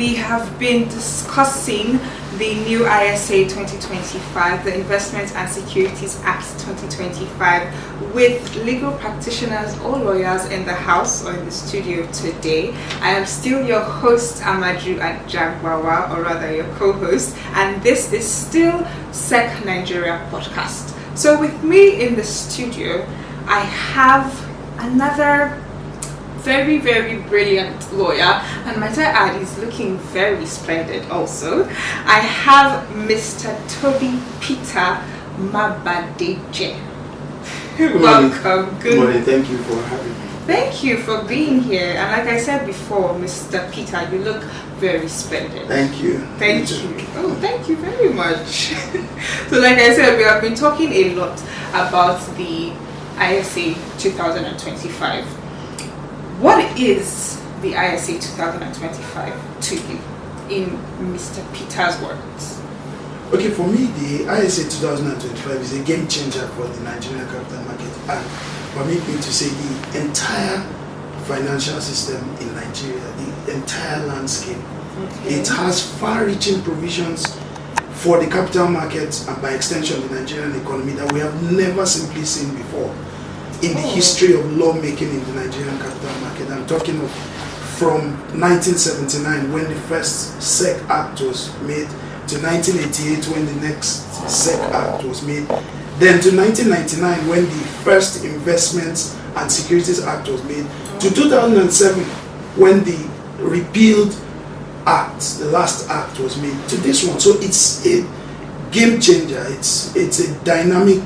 we have been discussing the new ISA 2025, the Investment and Securities Act 2025, with legal practitioners or lawyers in the house or in the studio today. I am still your host, Amaju Ajagbawa, or rather your co-host, and this is still Sec Nigeria podcast. So with me in the studio, I have another very, very brilliant lawyer, and might I add, he's looking very splendid also. I have Mr. Toby Peter Mabadeje. Welcome. Good morning. Thank you for having me. Thank you for being here. And like I said before, Mr. Peter, you look very splendid. Thank you. Thank you. Oh, thank you very much. So like I said, we have been talking a lot about the ISA 2025. What is the ISA 2025 to you, in Mr. Peter's words? Okay, for me, the ISA 2025 is a game changer for the Nigerian capital market, and permit me to say the entire financial system in Nigeria, the entire landscape. Okay. It has far-reaching provisions for the capital markets and by extension the Nigerian economy that we have never simply seen before in the history of lawmaking in the Nigerian capital market. I'm talking of from 1979, when the first SEC Act was made, to 1988 when the next SEC Act was made, then to 1999 when the first Investments and Securities Act was made, to 2007 when the repealed act, the last act, was made, to this one. So it's a game changer. It's a dynamic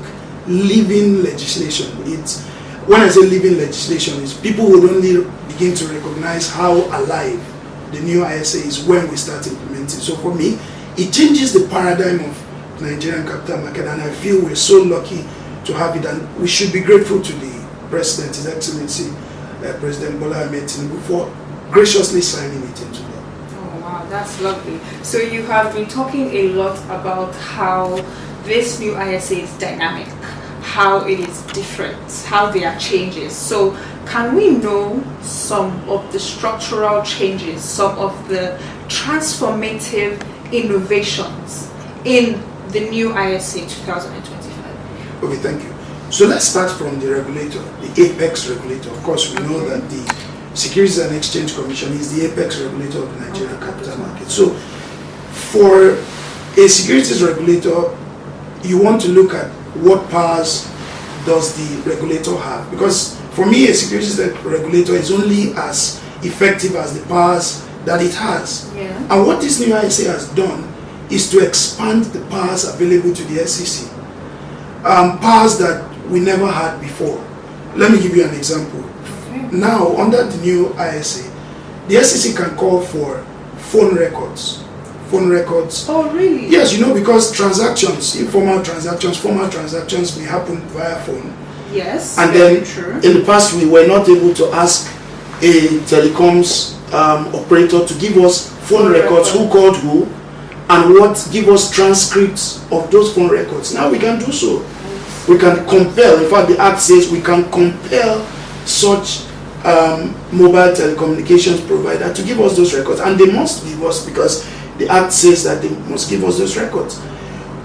living legislation. It's, when I say living legislation, is people will only begin to recognize how alive the new ISA is when we start implementing. So for me, it changes the paradigm of Nigerian capital market, and I feel we're so lucky to have it, and we should be grateful to the President, His Excellency President Bola Ahmed Tinubu, for graciously signing it into law. Oh wow, that's lovely. So you have been talking a lot about how this new ISA is dynamic, how it is different, how there are changes. So can we know some of the structural changes, some of the transformative innovations in the new ISA 2025? Okay, thank you. So let's start from the regulator, the apex regulator. Of course, we know that the Securities and Exchange Commission is the apex regulator of the Nigerian capital market. So for a securities regulator, you want to look at what powers does the regulator have, because for me a securities regulator is only as effective as the powers that it has. Yeah. And what this new ISA has done is to expand the powers available to the SEC, powers that we never had before. Let me give you an example. Okay. Now under the new ISA, the SEC can call for phone records. Oh, really? Yes, you know, because transactions, informal transactions, formal transactions may happen via phone. Yes, and very then true. In the past, we were not able to ask a telecoms operator to give us phone records, who called who, and what, give us transcripts of those phone records. Now we can do so. We can compel, in fact the Act says we can compel such mobile telecommunications provider to give us those records, and they must give us, because the Act says that they must give us those records.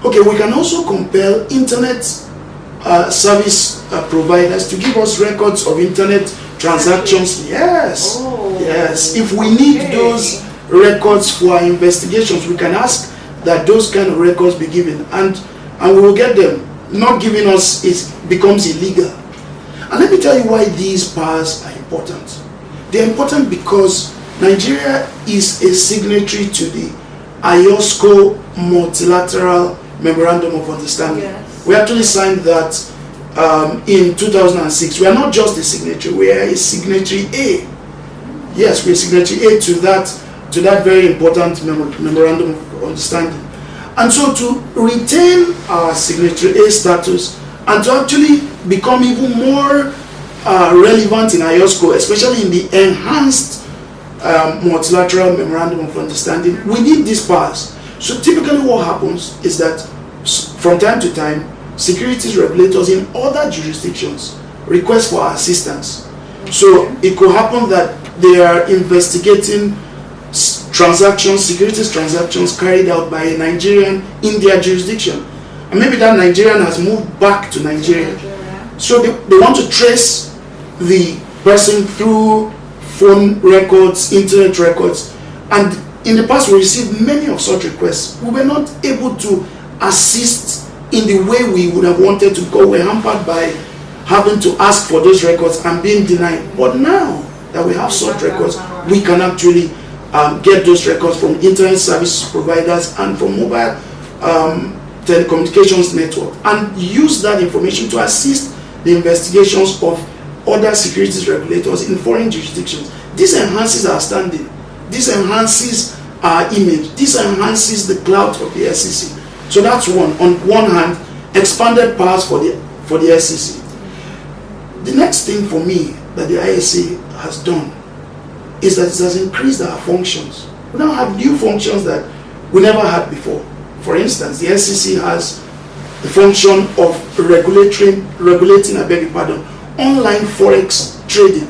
Okay, we can also compel internet service providers to give us records of internet transactions. Yes, yes. If we need those records for our investigations, we can ask that those kind of records be given, and we will get them. Not giving us becomes illegal. And let me tell you why these powers are important. They're important because Nigeria is a signatory to the IOSCO Multilateral Memorandum of Understanding. Yes. We actually signed that in 2006. We are not just a signatory, we are a signatory A. Yes, we are signatory A to that very important Memorandum of Understanding. And so to retain our signatory A status and to actually become even more relevant in IOSCO, especially in the enhanced multilateral memorandum of understanding, we need these powers. So typically what happens is that from time to time, securities regulators in other jurisdictions request for our assistance. So it could happen that they are investigating transactions, securities transactions carried out by a Nigerian in their jurisdiction. And maybe that Nigerian has moved back to Nigeria. So they want to trace the person through phone records, internet records. And in the past, we received many of such requests. We were not able to assist in the way we would have wanted to go. We're hampered by having to ask for those records and being denied. But now that we have such records, we can actually get those records from internet service providers and from mobile telecommunications network, and use that information to assist the investigations of other securities regulators in foreign jurisdictions. This enhances our standing. This enhances our image. This enhances the clout of the SEC. So that's one. On one hand, expanded powers for the SEC. The next thing for me that the ISA has done is that it has increased our functions. We now have new functions that we never had before. For instance, the SEC has the function of regulating, online forex trading.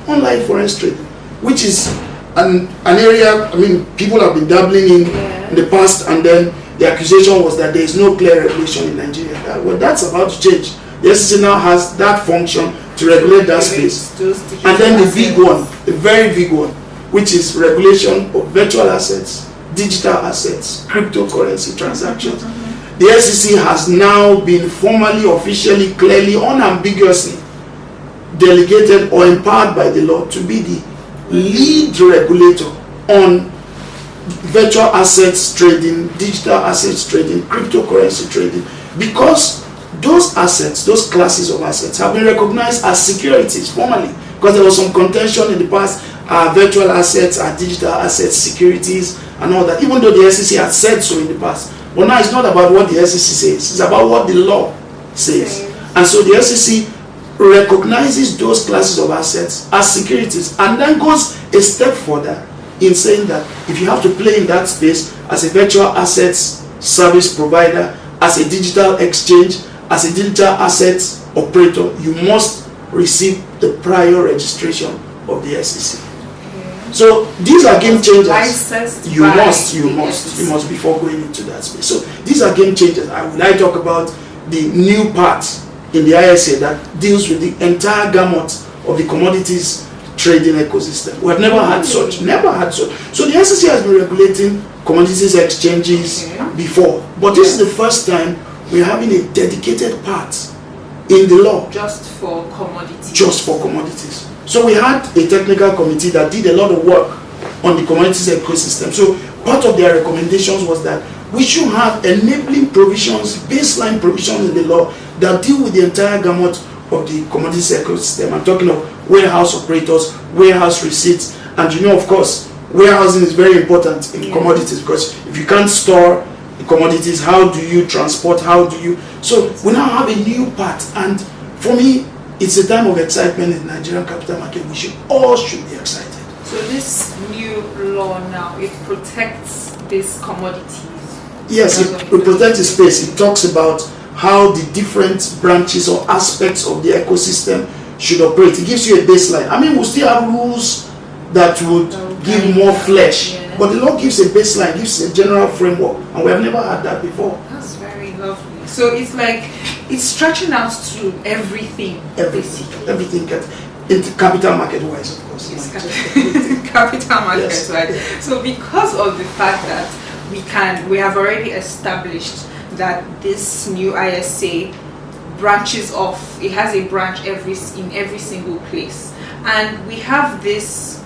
Online forex trading, which is an area, people have been dabbling in the past, and then the accusation was that there is no clear regulation in Nigeria. Well, that's about to change. The SEC now has that function to regulate that space. And then the big one, the very big one, which is regulation of virtual assets, digital assets, cryptocurrency transactions. The SEC has now been formally, officially, clearly, unambiguously delegated or empowered by the law to be the lead regulator on virtual assets trading, digital assets trading, cryptocurrency trading, because those assets, those classes of assets have been recognized as securities formally, because there was some contention in the past, virtual assets, digital assets, securities, and all that, even though the SEC had said so in the past. But now it's not about what the SEC says, it's about what the law says. And so the SEC recognizes those classes of assets as securities, and then goes a step further in saying that if you have to play in that space as a virtual assets service provider, as a digital exchange, as a digital assets operator, you must receive the prior registration of the SEC. So these are game changers. You must before going into that space. So these are game changers. I would talk about the new part in the ISA that deals with the entire gamut of the commodities trading ecosystem. We have never had such. So the SEC has been regulating commodities exchanges before, but this is the first time we're having a dedicated part in the law just for commodities. So we had a technical committee that did a lot of work on the commodities ecosystem. So part of their recommendations was that we should have enabling provisions, baseline provisions in the law that deal with the entire gamut of the commodities ecosystem. I'm talking of warehouse operators, warehouse receipts, and of course, warehousing is very important in commodities, because if you can't store the commodities, how do you transport, so we now have a new part, and for me, it's a time of excitement in the Nigerian capital market. We should be excited. So this new law now, it protects these commodities. Yes, it protects the space. It talks about how the different branches or aspects of the ecosystem should operate. It gives you a baseline. We'll still have rules that would give more flesh, but the law gives a baseline, gives a general framework, and we have never had that before. That's very lovely. So it's like it's stretching out to everything. Everything into capital market wise, of course. Yes, capital market wise. So because of the fact that we have already established that this new ISA branches off, it has a branch in every single place, and we have this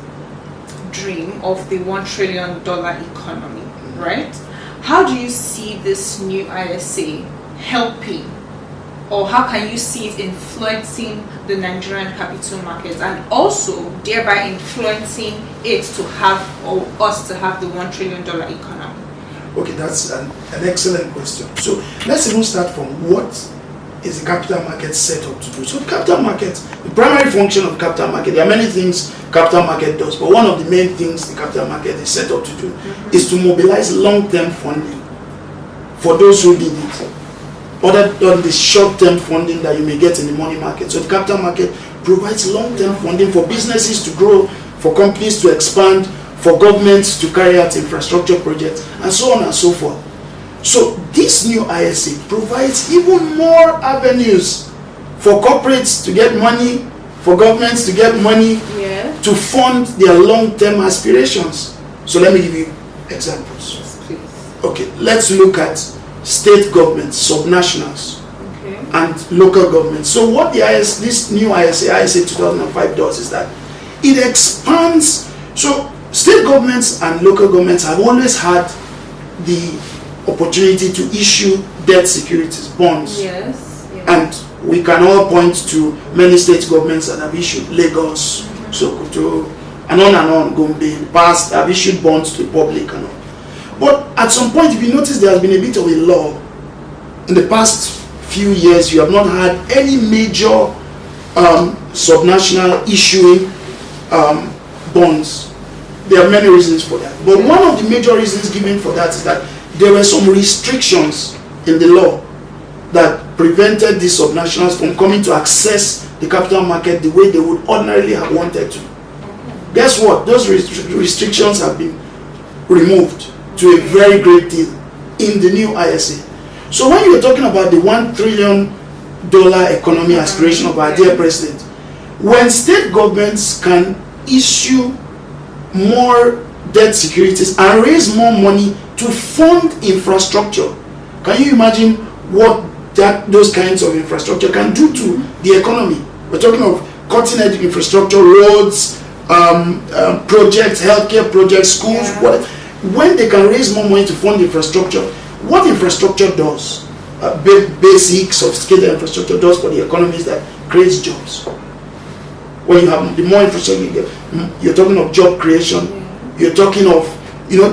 dream of the $1 trillion economy, right? How do you see this new ISA helping, or how can you see it influencing the Nigerian capital markets, and also thereby influencing it to have, or us to have, the $1 trillion economy? Okay, that's an excellent question. So let's even start from what is the capital market set up to do. So the capital market, the primary function of the capital market, there are many things capital market does, but one of the main things the capital market is set up to do is to mobilize long-term funding for those who need it, other than the short-term funding that you may get in the money market. So the capital market provides long-term funding for businesses to grow, for companies to expand, for governments to carry out infrastructure projects, and so on and so forth. So this new ISA provides even more avenues for corporates to get money, for governments to get money, to fund their long-term aspirations. So let me give you examples. Yes, please. Okay, let's look at state governments, subnationals, and local governments. So what this new ISA 2005 does is that it expands. So state governments and local governments have always had the opportunity to issue debt securities, bonds. Yes. And we can all point to many state governments that have issued, Lagos, Sokoto, and on, Gombe, in the past have issued bonds to the public and all. But at some point, if you notice, there has been a bit of a lull. In the past few years, you have not had any major subnational issuing bonds. There are many reasons for that. But one of the major reasons given for that is that there were some restrictions in the law that prevented these subnationals from coming to access the capital market the way they would ordinarily have wanted to. Guess what? Those restrictions have been removed to a very great deal in the new ISA. So when you're talking about the $1 trillion economy aspiration of our dear president, when state governments can issue more debt securities and raise more money to fund infrastructure, can you imagine what those kinds of infrastructure can do to the economy? We're talking of cutting-edge infrastructure, roads, projects, healthcare projects, schools. What, when they can raise more money to fund infrastructure, what infrastructure does, basic, sophisticated infrastructure does for the economy is that creates jobs. When you have the more infrastructure you get, you're talking of job creation, you're talking of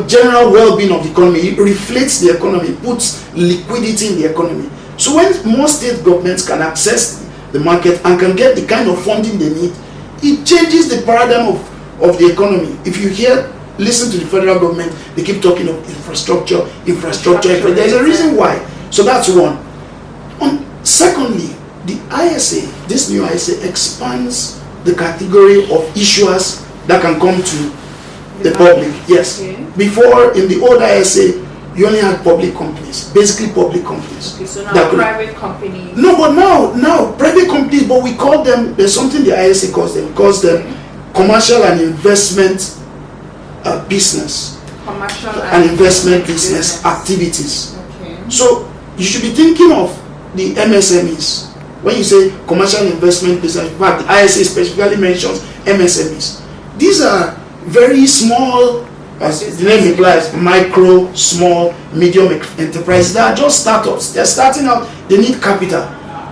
general well-being of the economy. It reflates the economy, puts liquidity in the economy. So when more state governments can access the market and can get the kind of funding they need, it changes the paradigm of the economy. If you listen to the federal government, they keep talking of infrastructure. There's a reason why. So that's one. Secondly, the ISA, this new ISA, expands the category of issuers that can come to the public. Yes. Before, in the old ISA, you only had public companies, basically public companies. Okay, so now private companies. No, but now private companies, but we call them, there's something the ISA calls them. It calls them commercial and investment business. Commercial and investment business activities. Okay. So you should be thinking of the MSMEs. When you say commercial investment business, in fact, the ISA specifically mentions MSMEs. These are very small, as the name implies, micro, small, medium enterprises. They are just startups. They're starting out, they need capital.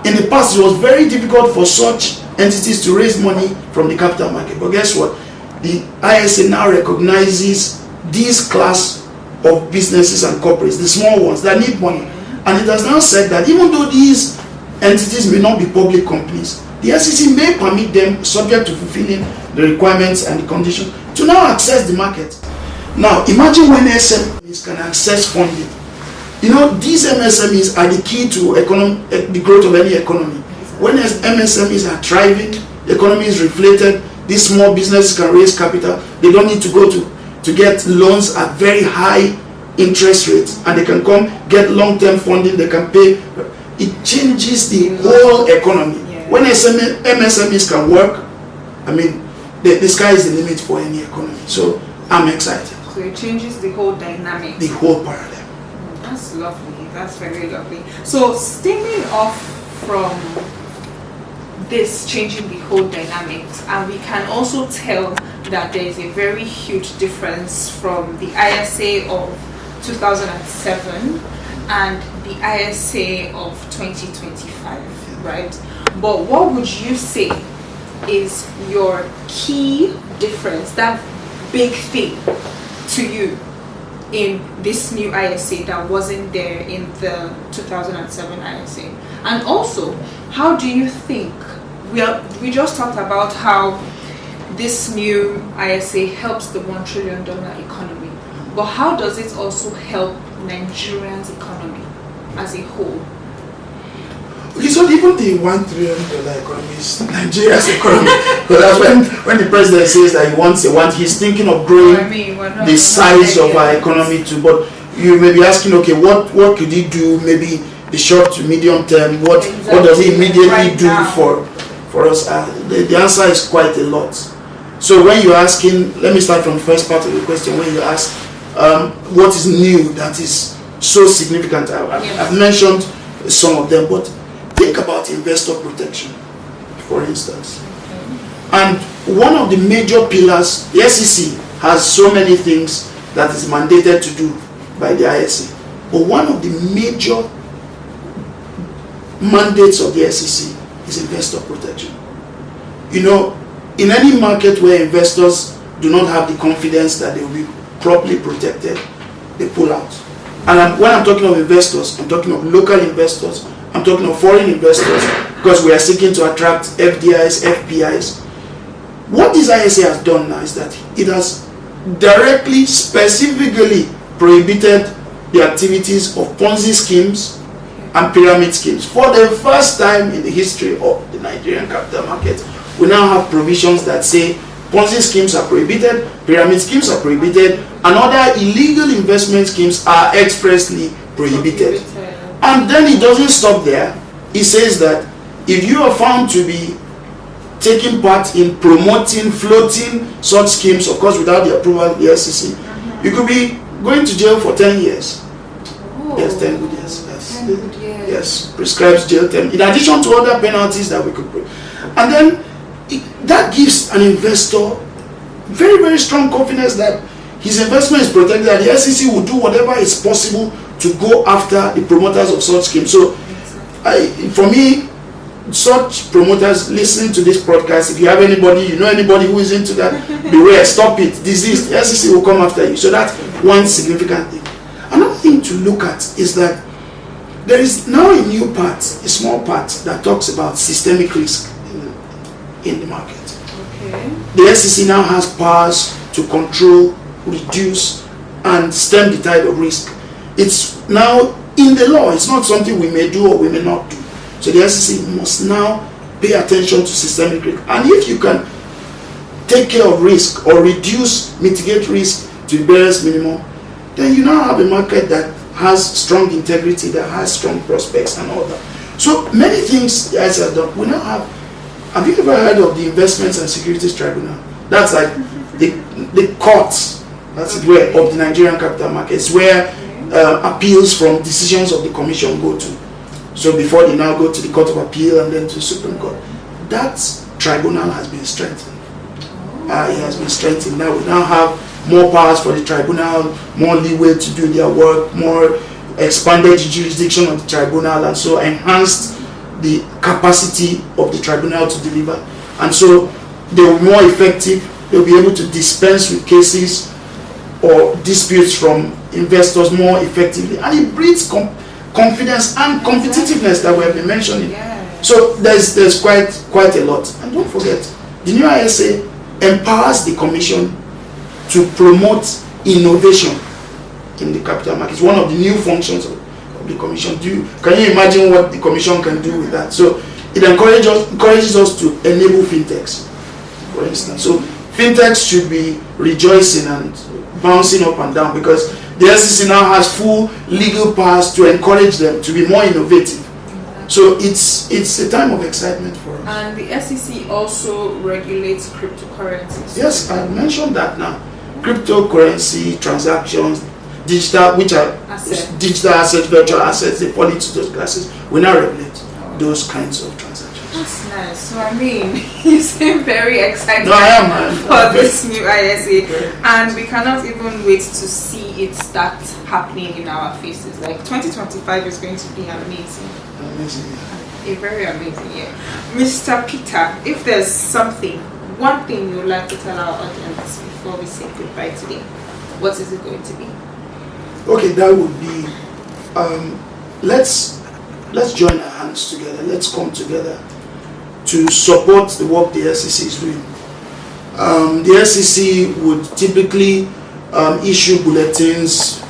In the past, it was very difficult for such entities to raise money from the capital market. But guess what? The ISA now recognizes these class of businesses and corporates, the small ones that need money. And it has now said that even though these entities may not be public companies, the SEC may permit them, subject to fulfilling the requirements and the conditions, to now access the market. Now, imagine when SMEs can access funding. These MSMEs are the key to the growth of any economy. When MSMEs are thriving, the economy is reflated, these small businesses can raise capital, they don't need to go to get loans at very high interest rates, and they can come get long-term funding, they can pay. It changes the whole economy. When MSMEs can work, I mean, the sky is the limit for any economy. So I'm excited. So it changes the whole dynamic. The whole paradigm. That's lovely. That's very lovely. So stemming off from this changing the whole dynamics, and we can also tell that there is a very huge difference from the ISA of 2007 and the ISA of 2025, right? But what would you say is your key difference, that big thing to you in this new ISA that wasn't there in the 2007 ISA? And also, how do you think, we just talked about how this new ISA helps the $1 trillion economy, but how does it also help Nigerians' economy as a whole? Okay, so even the $1 trillion economy is Nigeria's economy. But that's when the president says that he's thinking of growing the size of our economy too. But you may be asking, okay, what could he do? Maybe the short to medium term. What does he immediately do for us? The answer is quite a lot. So when you're asking, let me start from the first part of the question. When you ask, what is new that is so significant? I've mentioned some of them, but think about investor protection, for instance. And one of the major pillars, the SEC has so many things that is mandated to do by the ISA. But one of the major mandates of the SEC is investor protection. You know, in any market where investors do not have the confidence that they will be properly protected, they pull out. And when I'm talking of investors, I'm talking of local investors, I'm talking of foreign investors, because we are seeking to attract FDIs, FPIs. What this ISA has done now is that it has directly, specifically prohibited the activities of Ponzi schemes and pyramid schemes. For the first time in the history of the Nigerian capital market, we now have provisions that say Ponzi schemes are prohibited, pyramid schemes are prohibited, and other illegal investment schemes are expressly prohibited. And then it doesn't stop there. It says that if you are found to be taking part in promoting, floating such schemes, of course without the approval of the SEC, you could be going to jail for 10 years. Oh. Yes, 10 good years. Yes. 10 good years. Yes, prescribes jail term, in addition to other penalties that we could put. And then that gives an investor very, very strong confidence that his investment is protected, and the SEC will do whatever is possible to go after the promoters of such schemes. So, for me, such promoters listening to this broadcast, if you have anybody, you know anybody who is into that, beware, stop it, desist, the SEC will come after you. So that's one significant thing. Another thing to look at is that there is now a new part, a small part, that talks about systemic risk in the market. Okay. The SEC now has powers to control, reduce, and stem the tide of risk. It's now in the law. It's not something we may do or we may not do. So the SEC must now pay attention to systemic risk. And if you can take care of risk or reduce, mitigate risk to the barest minimum, then you now have a market that has strong integrity, that has strong prospects and all that. So many things the ISA have done. We now have you ever heard of the Investments and Securities Tribunal? That's like the courts, that's where of the Nigerian capital markets, where appeals from decisions of the commission go to. So before they now go to the Court of Appeal and then to the Supreme Court. That tribunal has been strengthened. It has been strengthened. Now we now have more powers for the tribunal, more leeway to do their work, more expanded jurisdiction of the tribunal, and so enhanced the capacity of the tribunal to deliver. And so they will be more effective. They'll be able to dispense with cases or disputes from investors more effectively, and it breeds confidence and competitiveness that we have been mentioning. Yeah. So there's quite a lot. And don't forget, the new ISA empowers the commission to promote innovation in the capital markets. One of the new functions of the commission. Can you imagine what the commission can do with that? So it encourages us to enable fintechs, for instance. So fintechs should be rejoicing and bouncing up and down, because the SEC now has full legal powers to encourage them to be more innovative. So it's a time of excitement for us. And the SEC also regulates cryptocurrencies. Yes, I mentioned that now. Cryptocurrency transactions, digital, which are digital assets, virtual assets, they fall into those classes. We now regulate those kinds of transactions. That's nice. So I mean, you seem very excited for this new ISA, and we cannot even wait to see it start happening in our faces. Like 2025 is going to be amazing. Amazing. A very amazing year. Mr. Peter, if there's one thing you would like to tell our audience before we say goodbye today, what is it going to be? Okay, that would be let's join our hands together. Let's come together to support the work the SEC is doing. The SEC would typically issue bulletins,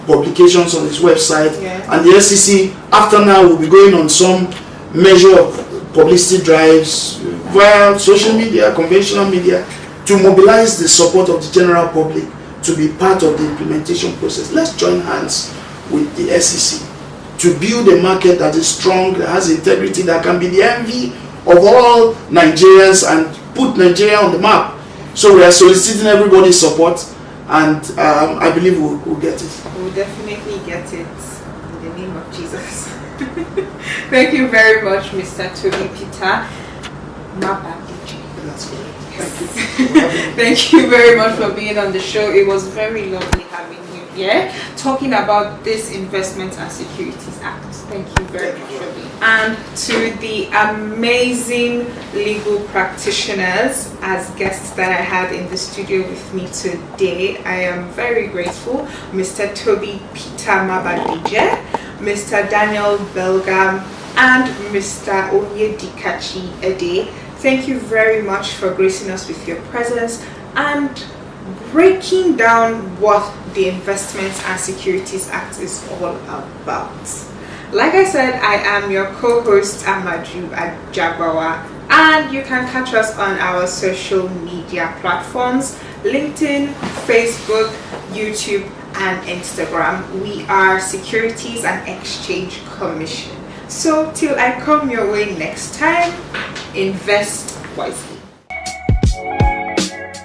publications on its website, and the SEC after now will be going on some measure of publicity drives via social media, conventional media, to mobilize the support of the general public to be part of the implementation process. Let's join hands with the SEC to build a market that is strong, that has integrity, that can be the envy of all Nigerians and put Nigeria on the map. So we are soliciting everybody's support, and I believe we'll get it. We'll definitely get it in the name of Jesus. Thank you very much, Mr. Toby Peter. That's correct. Thank you. Thank you very much for being on the show. It was very lovely having you here, talking about this Investment and Securities Act. Thank you very much for being. And to the amazing legal practitioners as guests that I had in the studio with me today, I am very grateful. Mr. Toby Peter Mabadije, Mr. Daniel Belgam, and Mr. Onyedikachi Ede. Thank you very much for gracing us with your presence and breaking down what the Investments and Securities Act is all about. Like I said, I am your co-host Amaju Ajabawa, and you can catch us on our social media platforms: LinkedIn, Facebook, YouTube, and Instagram. We are Securities and Exchange Commission. So till I come your way next time, invest wisely.